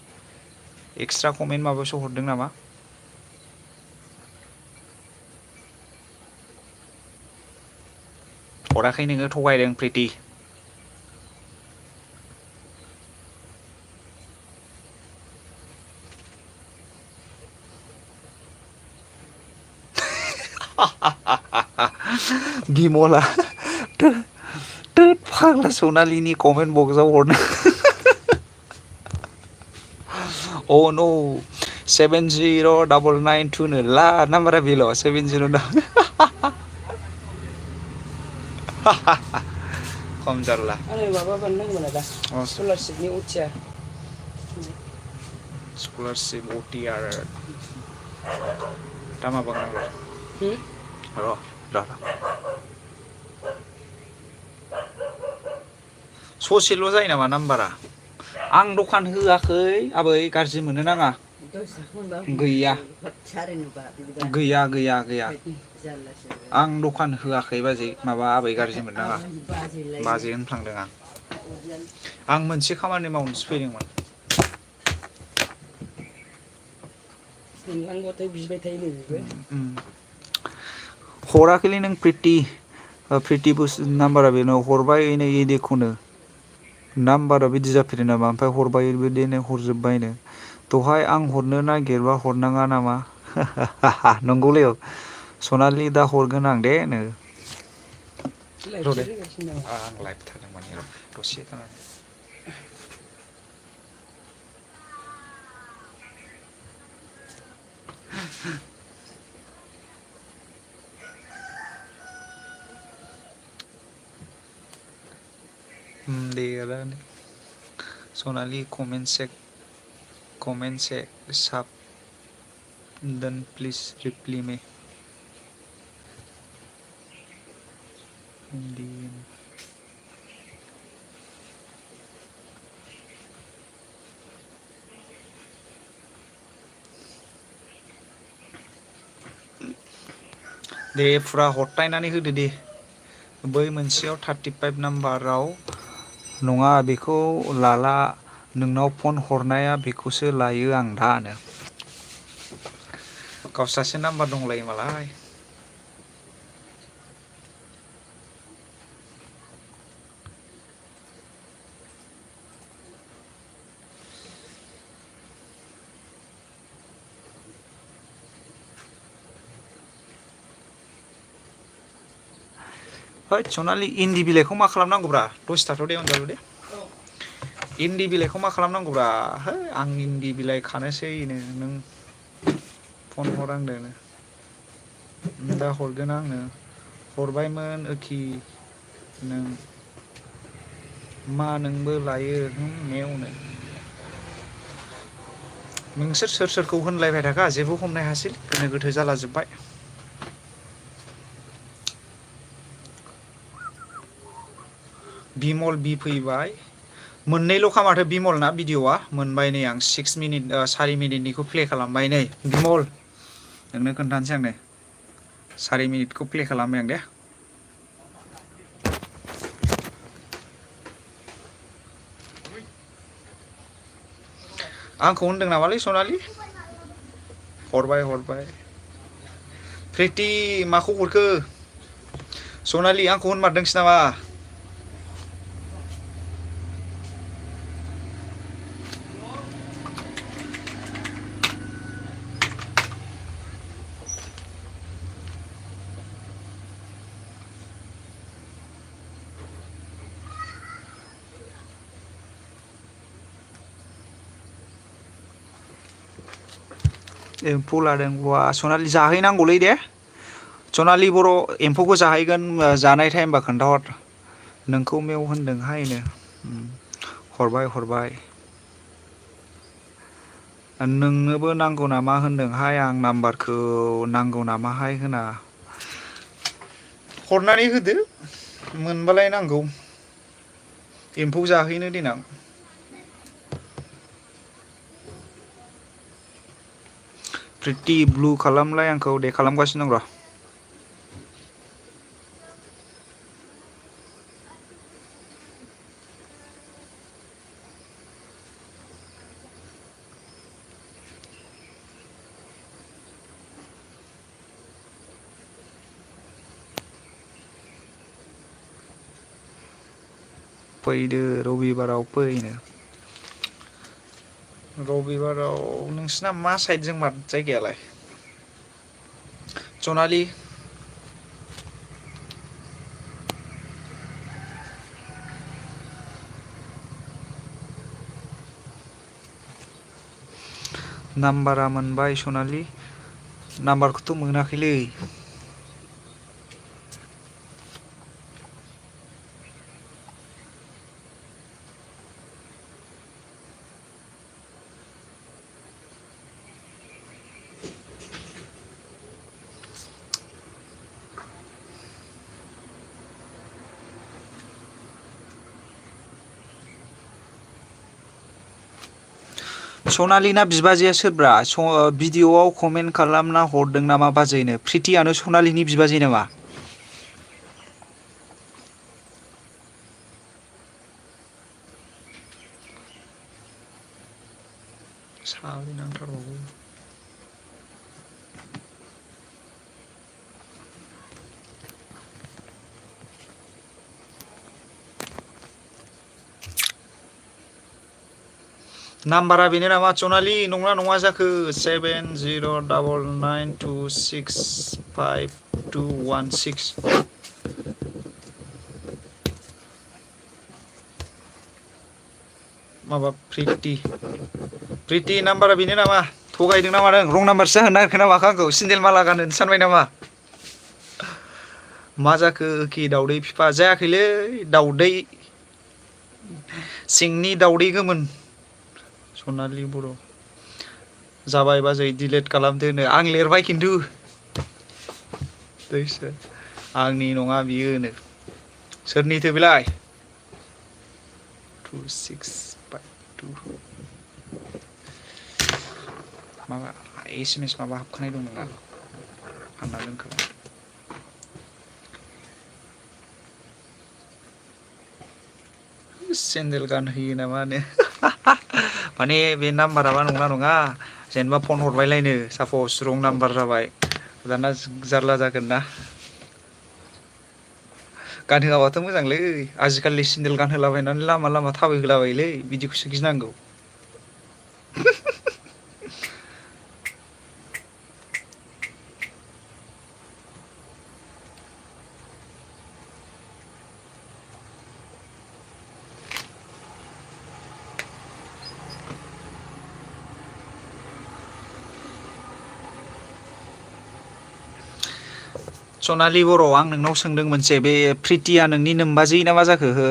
एक्सट्रा कमेन्ट माबासो हरदों नामा हराखै नोङो थगायदों प्रिथि बिमला फाग्ला सनालिनि कमेन्ट बक्सआव हरनो अ न' 709992 ला नाम्बारा बेल' 70 खम जारला आरो माबा बानायनांगौमोन आदा स्कलारशिपनि उथिया स्कलारशिप OTR दामा बांनांगौ र' ससेल' जायो नामा नाम्बारा आं दखान होआखै आबै गाज्रि मोननो नाङा गैया गैया आं दखान होआखै बाजै माबा आबै गाज्रि मोननाङा बाजै होनफ्लांदों आं मोनसे खामानि मावनोसो फैदोंमोन मोनलांबाथाय बिबाय थायो नै बेबो हराखैलै नों प्रिति नाम्बारा बेनाव हरबाय नै एदिखौनो नाम्बारा बिदि जाफैदों नामा ओमफ्राय हरबाय बिदिनो हरजोब्बायनो दहाय आं हरनो नागिरबा हरनाङा नामा नंगौलै सनालि दा हरगोन आं दे नो र' दे आं लाइभ थादोंमोन र' दसे थानानै दे सनालि कमेंट से सब देन प्लीज रिप्लाई में दे फुरा हरटायनानै होदो दे बै मोनसेयाव 35 नाम्बाराव नङा बेखौ लाला नोंनाव फन हरनाया बेखौसो लायो आं दानो गावस्रासो नाम्बार दंलायो मालाय है सनालि इन्दि बिलाइखौ मा खालामनांगौब्रा दसे थाथ' दे अनजालु दे इन्दि बिलाइखौ मा खालामनांगौब्रा है आं इन्दि बिलाइ खानोसैनो नों फन हर आंनो दा हरगोन आंनो हरबायमोन ओखि नों मा नोंबो लायो नेवनो नोंसोर सोर सोरखौ होनलायबाय थाखा जेबो हमनो हायासै गोनो गोथो जाला जोब्बाय बिमल बि फैबाय मोननैल'खा माथो बिमल ना भिडिअ'आ मोनबाय नै आं 6 मिनिट 4 मिनिटनिखौ प्ले खालामबाय नै बिमल नोंनो खोन्थानोसै आं नै 4 मिनिटखौ प्ले खालामबाय आं दे आंखौ होनदों नामालै सनालि हरबाय प्रिति माखौ हरखो सनालि आंखौ होनमारदोंसो नामा एम्फौ लादों बा सनालि जाहैनांगौलै दे सनालि बर' एम्फौखौ जाहैगोन जानाय टाइमबा खोन्थाहर नोंखौ मेव होनदोंहायनो हरबाय नोंनोबो नांगौ नामा होनदोंहाय आं नाम्बारखौ नांगौ नामाहाय होना हरनानै होदो मोनबालाय नांगौ एम्फौ जाहैनो देनां प्रिति ब्लु खालामलाय आंखौ दे खालामगासिनो दं र' फैदो रबिबाराव फैनो रबिबाराव नोंसिना मा साइडजों मार जायगायालाय सनालि नाम्बारा मोनबाय सनालि नाम्बारखौथ' मोनाखैलै सनालिना बिबाजैया सोरब्रा भिडिअआव कमेन्ट खालामना हरदों नामा बाजैनो प्रितियानो सनालिनि बिबाजै नामा साबि नांथारबावो नाम्बारा बेनो नामा सनालि नंना नङा जाखो 7099265216 माबा प्रिति नाम्बारा बेनो नामा थगायदों ना मादों रं नाम्बारसो होनो नागिरखो ना माखो आंखौ सिन्देल माला गानहोनो सानबाय नामा मा जाखो कि दाउदै फिफा जायाखैलै दाउदै सिंनि दाउदै गोमोन सनालि बर' जाबाय बाजै डिलेट खालामदोनो आं लिरबाय खिन्थु दैसो आंनि नङा बियोनो सोरनिथो बेलाय 2652 माबा SMS माबा हाबखानाय दंमोन आं फानना दोनखाबाय सेन्देल गानहोयो नामानो माने बे नाम्बाराबा नंना नङा जेनेबा फन हरबायलायनो सापस रं नाम्बार जाबाय दाना जारला जागोन ना गानहोआबाथ' मोजांलै आजिखालि सेन्देल गानहोलाबायनानै लामा लामा थाबायहोलाबायोलै बिदिखौसो गिनांगौ सनालि बर' आं नोंनाव सोंदों मोनसे बे प्रितिया नोंनि नोमबाजै ना मा जाखो हो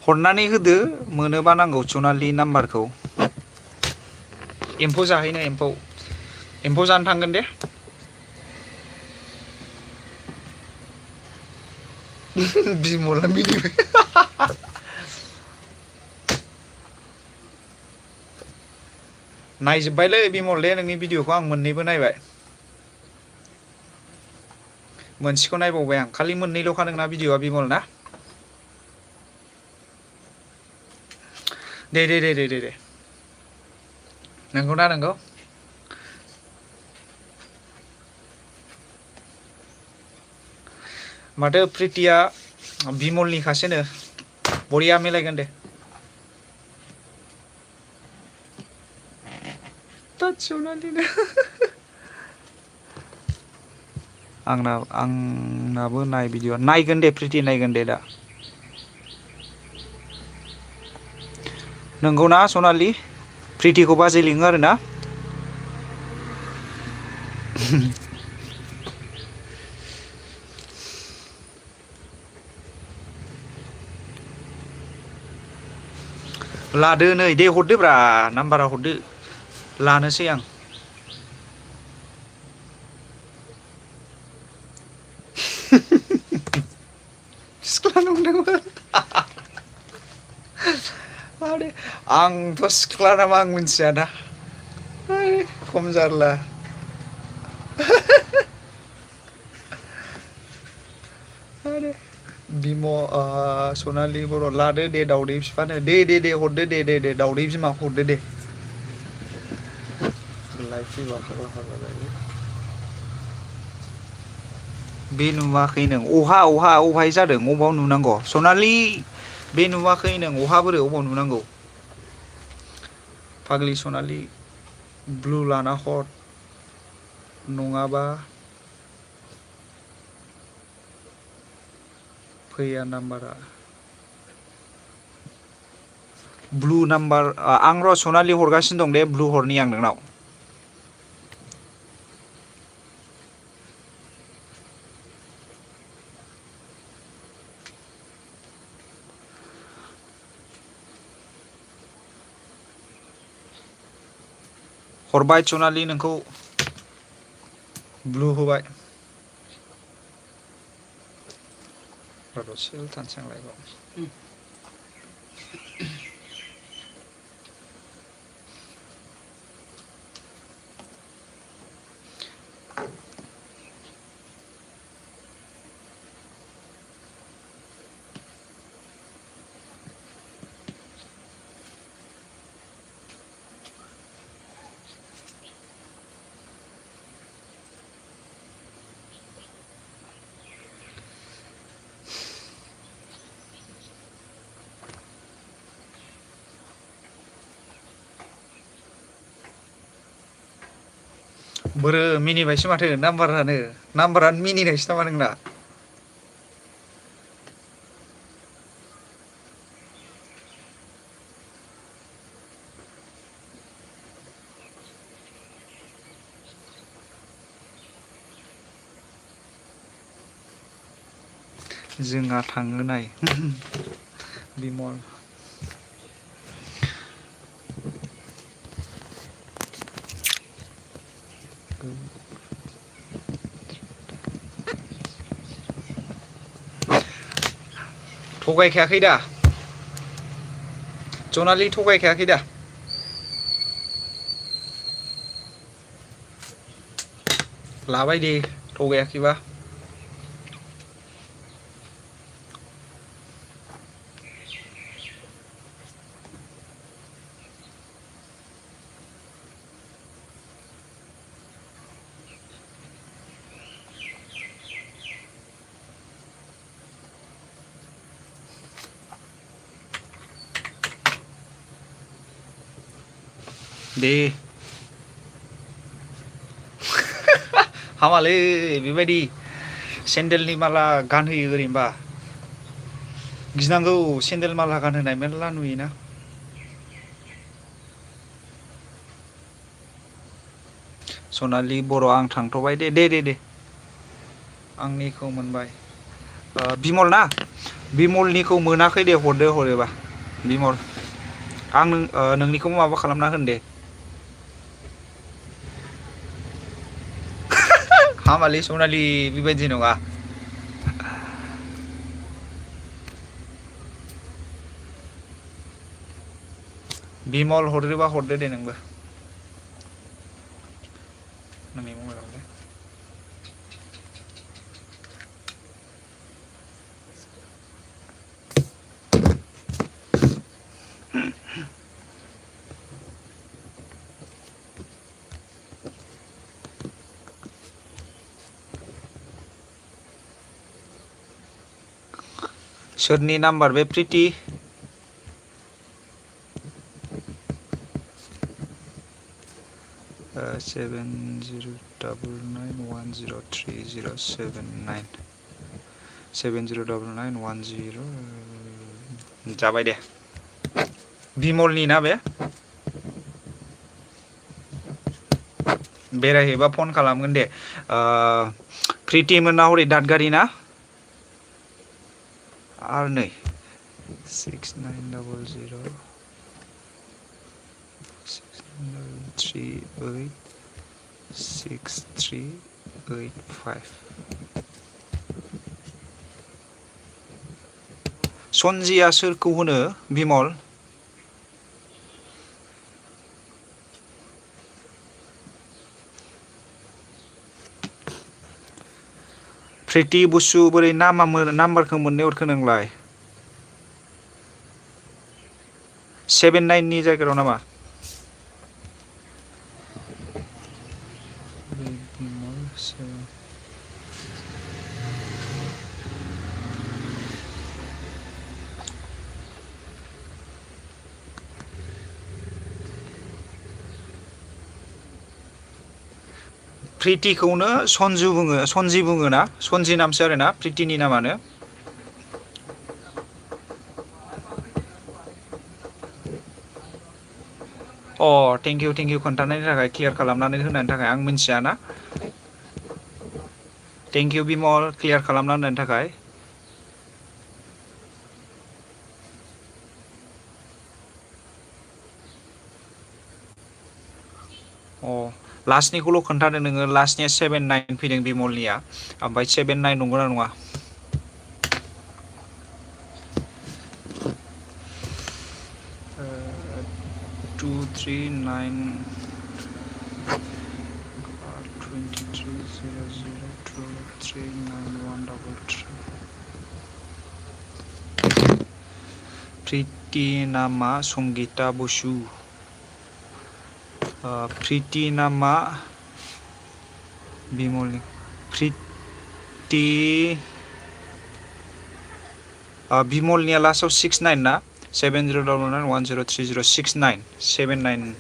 हरनानै होदो मोनोबा नांगौ सनालि नाम्बारखौ एम्फौ जाहैनो एम्फौ जानो थांगोन दे बिमला मिनिबाय नायजोब्बायलै बिमल दे नोंनि भिडिअखौ आं मोननैबो नायबाय मोनसेखौ नायबावबाय आं खालि मोननैल'खा नोंना भिडिअआ बिमल ना दे नंगौना नंगौ माथो प्रितिया बिमलनि खासेनो बरिया मिलायगोन दे आंनाबो नाय भिडिअ नायगोन दे प्रिति नायगोन दे दा नंगौना सनालि प्रितिखौ बाजै लिङो आरो ना लादो नै दे हरदो ब्रा नाम्बारा हरदो लानोसै आं सिख्ला नंदोंमोन आंथ' सिख्ला नामा आं मिथियाना खम जारला बिम सनालि बर' लादो दे दाउदै बिफानो दे हरदो दे दाउदै बिमा हरदो दे बे नुवाखै नों अहा अबहाय जादों अबाव नुनांगौ सनालि बे नुवाखै नों अहा बोरो अबाव नुनांगौ फाग्लि सनालि ब्लु लाना हर नङाबा फैया नाम्बारा ब्लु नाम्बार आं र' सनालि हरगासिनो दं दे ब्लु हरनि आं नोंनाव हरबाय सनालि नोंखौ ब्लु होबाय दसे थानसां लायबाव बोरो मिनिबायसो माथो नाम्बारानो मिनिनायसो नामा नोंना? जोंहा थाङो नाय बिमल थगायखायाखै दा जनालि थगायखायाखै दा लाबाय दे थगायाखैबा दे हामालै बेबायदि सेन्देलनि माला गानहोयो ओरैनोबा गिनांगौ सेन्देल माला गानहोनाय मेरला नुयोना सनालि बर' आं थांथ'बाय दे आंनिखौ मोनबाय बिमल ना बिमलनिखौ मोनाखै दे हरोबा बिमल आं नोंनिखौ माबा खालामना होन दे हामालै सनालि बेबायदि नङा बिमल हरोबा हरदो दे नोंबो नोंनि मबाइलाव सोरनि नाम्बार बे प्रिति 7099103079 709910 जाबाय दे बिमलनि ना बे बेरायहैबा फन खालामगोन दे प्रिति मोनना हरै दादगारि ना आरो नै 6900 386385 सनजिया सोरखौ होनो बिमल प्रिति बुसु बोरै नाम्बारखौ मोननै हरखो नोंलाय 79 नि जायगायाव नामा प्रितिखौनो सनजि बुङो ना सनजि नामसो आरोना प्रितिनि नामानो थेंक इउ खोन्थानायनि थाखाय क्लियार खालामनानै होनायनि थाखाय आं मिन्थियाना थेंक इउ बिमल क्लियार खालामना होनायनि थाखाय लास्टनिखौल' खोन्थादो नोङो लास्टनिया 79 फैदों बिमलनिया ओमफ्राय 79 नंगौना नङा 239 2300239133 प्रिति नामा संगीता बसु प्रिति नामा बिमलनि प्रिति बिमलनिया लास्टआव 69 ना 7099103069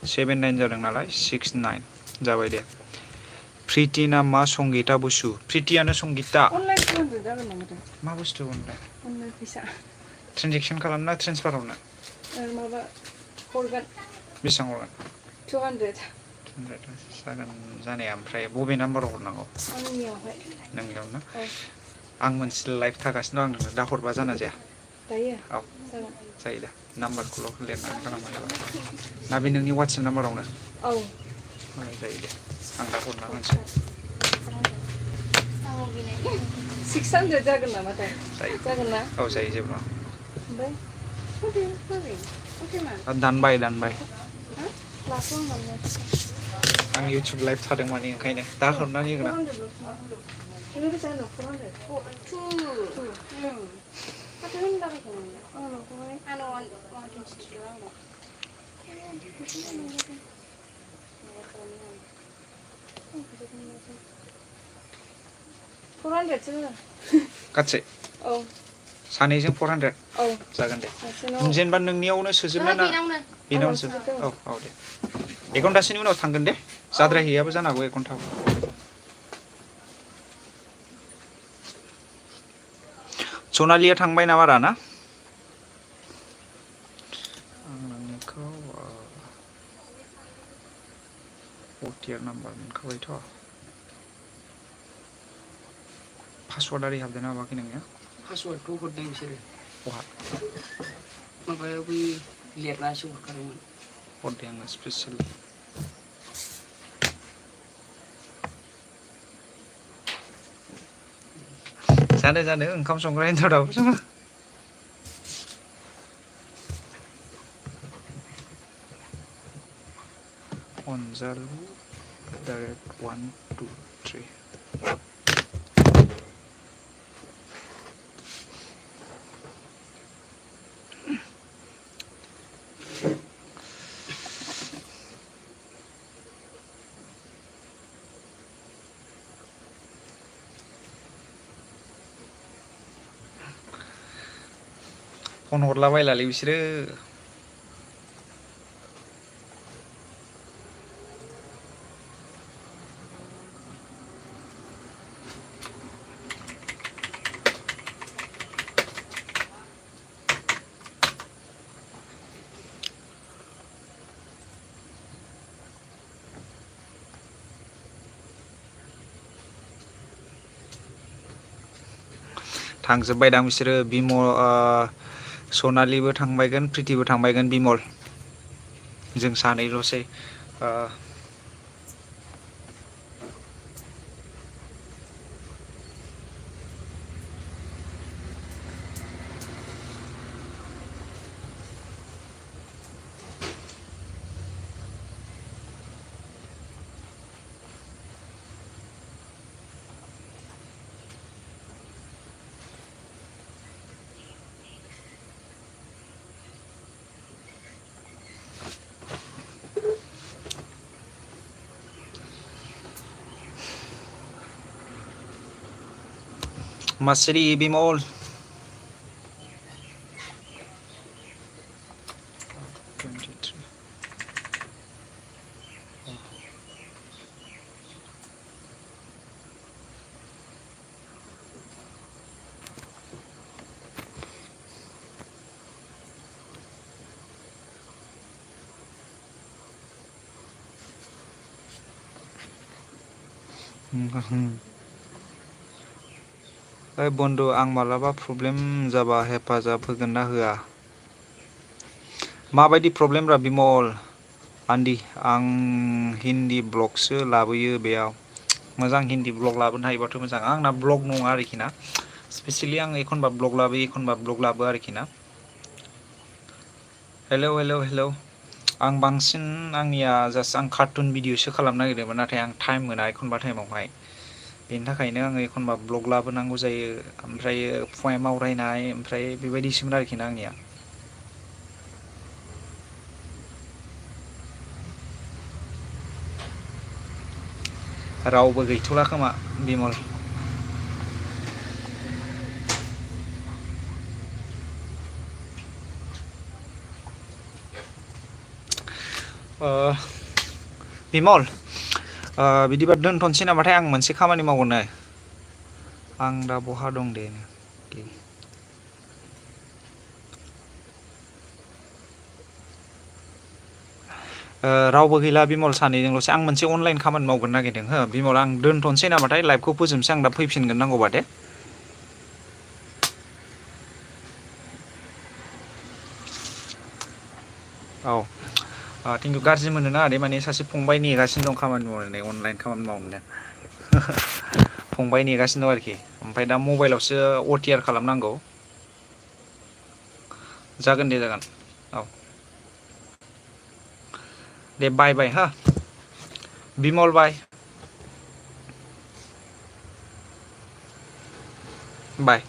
79 जादों नालाय 69 जाबाय दे प्रिति नामा संगिता बसु प्रितियानो संगिता अनलाइन 200 जागोन नामाथाय मा बुस्थु होनलाय अनलाइन फैसा ट्रेनजेक्सन खालामना ट्रेन्सफार हरनो माबा हरगोन बेसेबां हरगोन 200 जागोन जानाया ओमफ्राय बबे नाम्बाराव हरनांगौ आंनियावहाय नोंनियाव ना औ आं मोनसे लाइभ थागासिनो दं आं नोंनो दा हरबा जाना जाया दायो औ जागोन जायो दा नाम्बारखौल' लिरनानै गालांबानो जाबाय ना बे नोंनि वाट्सएप नाम्बारावनो औ जायो दे आं दा हरना होनोसै 600 जागोन नामाथाय जायो जागोन ना औ जायो जेबो नङा ओमफ्राय दानबाय दानबाय लाखौ आं दानबाय आं इउटुब लाइभ थादों माने ओंखायनो दा हरनानै होगोन आं 400 गासै औ सानैजों 400 औ जागोन दे जेनेबा नोंनियावनो सोजोबनो ना बेनावनो सोजोब औ औ दे एक घन्टासोनि उनाव थांगोन दे जाद्रायहैयाबो जानो हागौ एक घन्टा सनालिया थांबाय नामा रा ना आं नोंनिखौ अटिआर नाम्बार मोनखाबायथ' पासवार्ड आरि हाबदोंना हाबाखै नोंनिया पासवार्डखौ हरदों बिसोरो बहा माबायाव बै लिरनासो हरखादोंमोन हरदे आंनो स्पेसियेल जानो ओंखाम संग्रा हिनजाव दाबो सङो अनजालु डाइरेक्ट 1 2 3 फन हरलाबायलालै बिसोरो थांजोब्बायदां बिसोरो सनालिबो थांबायगोन प्रितिबो थांबायगोन बिमल जों सानैल'सै मासुरि बिमल ओइ बन्दु आं मालाबा प्रब्लेम जाबा हेफाजाब होगोन ना होआ माबायदि प्रब्लेम रा बिमल आन्दी आं हिन्दी ब्लगसो लाबोयो बेयाव मोजां हिन्दी ब्लग लाबोनो हायोबाथ' मोजां आंना ब्लग नङा आरोखि ना स्पेसियेलि आं एखनबा ब्लग लाबोयो एखनबा ब्लग लाबो आरोखि ना हेलौ आं बांसिन आंनिया जास्ट आं कार्टुन भिडिअसो खालामनो नागिरदोंमोन नाथाय आं टाइम मोना एखनबा टाइमावहाय बेनि थाखायनो आङो एखनबा ब्लग लाबोनांगौ जायो ओमफ्रायो पएम आवरायनाय ओमफ्राय बेबायदिसोमोन आरोखि ना आंनिया रावबो गैथ'ला खोमा बिमल बिमल बिदिबा दोनथ'नोसै नामाथाय आं मोनसे खामानि मावगोन आं दा बहा दं दे रावबो गैला बिमल सानैजोंल'सो आं मोनसे अनलाइन खामानि मावगोन नागिरदों हो बिमल आं दोनथ'नोसै नामाथाय लाइभखौ फोजोबनोसै आं दा फैफिनगोन नांगौबा दे औ खिन्थु गाज्रि मोनो ना दे माने सासे फंबाय नेगासिनो दं खामानि मावनानै अनलाइन खामानि मावनो फंबाय नेगासिनो दं आरोखि ओमफ्राय दा मबाइलावसो अटिआर खालामनांगौ जागोन दे जागोन औ दे बाय बाय हा बिमल बाय बाय